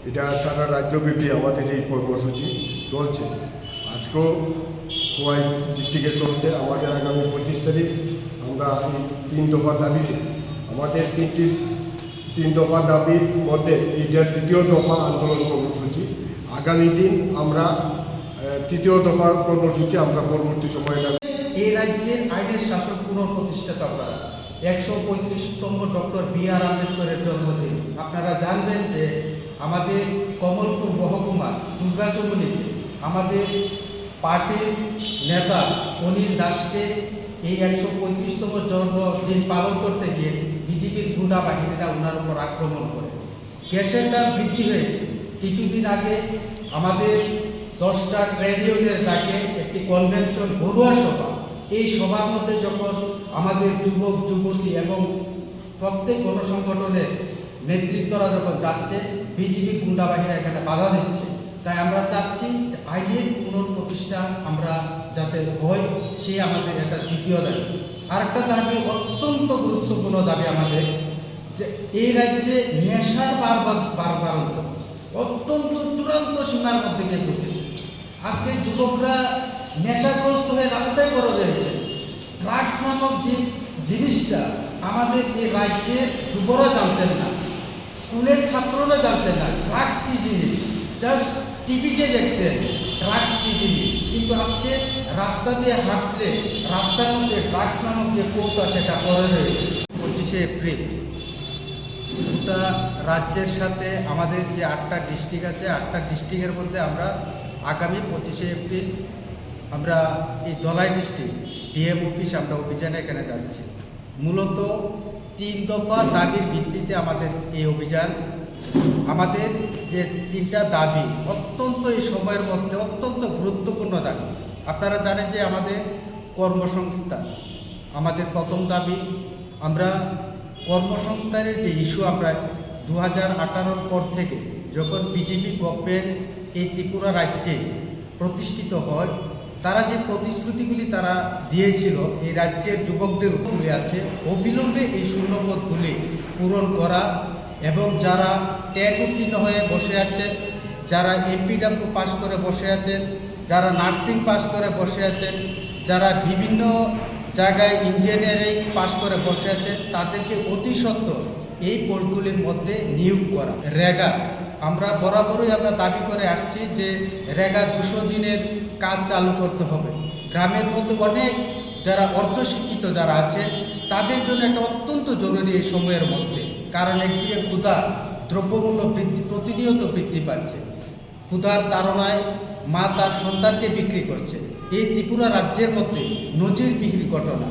এটা সারা রাজ্যব্যাপী আমাদের এই কর্মসূচি চলছে। আজকেও খোয়াই ডিস্ট্রিক্টে চলছে। আমাদের আগামী 25 তারিখ আমরা এই 3 দফা দাবিতে আমাদের তিন দফা দাবির মধ্যে এইটা 3য় দফা আন্দোলন কর্মসূচি। আগামী দিন আমরা 3য় দফা কর্মসূচি আমরা পরবর্তী সময়ে এই রাজ্যের আইনের শাসন পুনঃপ্রতিষ্ঠাতা করা 135তম ডক্টর বি.আর. আম্বেদকরের জন্মদিন। আপনারা জানবেন যে আমাদের কমলপুর মহকুমা দুর্গাচমনিতে আমাদের পার্টির নেতা অনিল দাসকে এই 135তম জন্মদিন পালন করতে গিয়ে বিজেপির গুন্ডা বাহিনীরা ওনার উপর আক্রমণ করে। গ্যাসের দাম বৃদ্ধি হয়েছে। কিছুদিন আগে আমাদের 10টা ট্রেড ইউনিয়নের ডাকে একটি কনভেনশন ঘরোয়া সভা, এই সভার মধ্যে যখন আমাদের যুবক যুবতী এবং প্রত্যেক গণসংগঠনের নেতৃত্বরা যখন যাচ্ছে, বিজেপি গুন্ডা বাহিনী এখানে বাধা দিচ্ছে। তাই আমরা চাচ্ছি যে আইনের পুনঃপ্রতিষ্ঠা আমরা যাতে হয়, সে আমাদের একটা দ্বিতীয় দাবি। আরেকটা দাবি, অত্যন্ত গুরুত্বপূর্ণ দাবি আমাদের, যে এই রাজ্যে নেশার বারবারন্ত অত্যন্ত চূড়ান্ত সীমার মধ্যে গিয়ে পৌঁছেছে। আজকে যুবকরা নেশাগ্রস্ত হয়ে রাস্তায় পড়ে রয়েছে। ড্রাগস নামক যে জিনিসটা আমাদের এই রাজ্যের যুবরা জানতেন না, স্কুলের ছাত্ররা জানতেন না ড্রাগস কী জিনিস, জাস্ট টিভিতে দেখতেন ড্রাগস কী জিনিস। কিন্তু আজকে রাস্তা দিয়ে হাঁটলে রাস্তার মধ্যে ড্রাগস নামক যে কৌটা সেটা পড়ে রয়েছে। 25শে এপ্রিল গোটা রাজ্যের সাথে আমাদের যে 8টা ডিস্ট্রিক্ট আছে, 8টা ডিস্ট্রিক্টের মধ্যে আমরা আগামী 25শে এপ্রিল আমরা এই ধলাই ডিস্ট্রিক্ট ডিএম অফিস আমরা অভিযানে এখানে যাচ্ছি। মূলত 3 দফা দাবির ভিত্তিতে আমাদের এই অভিযান। আমাদের যে 3টা দাবি অত্যন্ত এই সময়ের মধ্যে অত্যন্ত গুরুত্বপূর্ণ দাবি। আপনারা জানেন যে আমাদের কর্মসংস্থান আমাদের প্রথম দাবি। আমরা কর্মসংস্থানের যে ইস্যু, আমরা 2018-র পর থেকে যখন বিজেপি গভর্নমেন্ট এই ত্রিপুরা রাজ্যে প্রতিষ্ঠিত হয়, তারা যে প্রতিশ্রুতিগুলি তারা দিয়েছিল এই রাজ্যের যুবকদের উপরে আছে, অবিলম্বে এই শূন্যপদগুলি পূরণ করা এবং যারা টেট উত্তীর্ণ হয়ে বসে আছে, যারা এমপিডব্লিউ পাস করে বসে আছেন, যারা নার্সিং পাস করে বসে আছেন, যারা বিভিন্ন জায়গায় ইঞ্জিনিয়ারিং পাস করে বসে আছেন, তাদেরকে অতি সত্বর এই পোস্টগুলির মধ্যে নিয়োগ করা। রেগা আমরা বরাবরই আমরা দাবি করে আসছি যে রেগা 200 দিনের কাজ চালু করতে হবে। গ্রামের মধ্যে অনেক যারা অর্ধশিক্ষিত যারা আছে তাদের জন্য একটা অত্যন্ত জরুরি এই সময়ের মধ্যে। কারণ একদিকে ক্ষুধা, দ্রব্যমূল্য প্রতিনিয়ত বৃদ্ধি পাচ্ছে। ক্ষুধার তাড়নায় মা তার সন্তানকে বিক্রি করছে। এই ত্রিপুরা রাজ্যের মধ্যে নজিরবিহীন ঘটনা।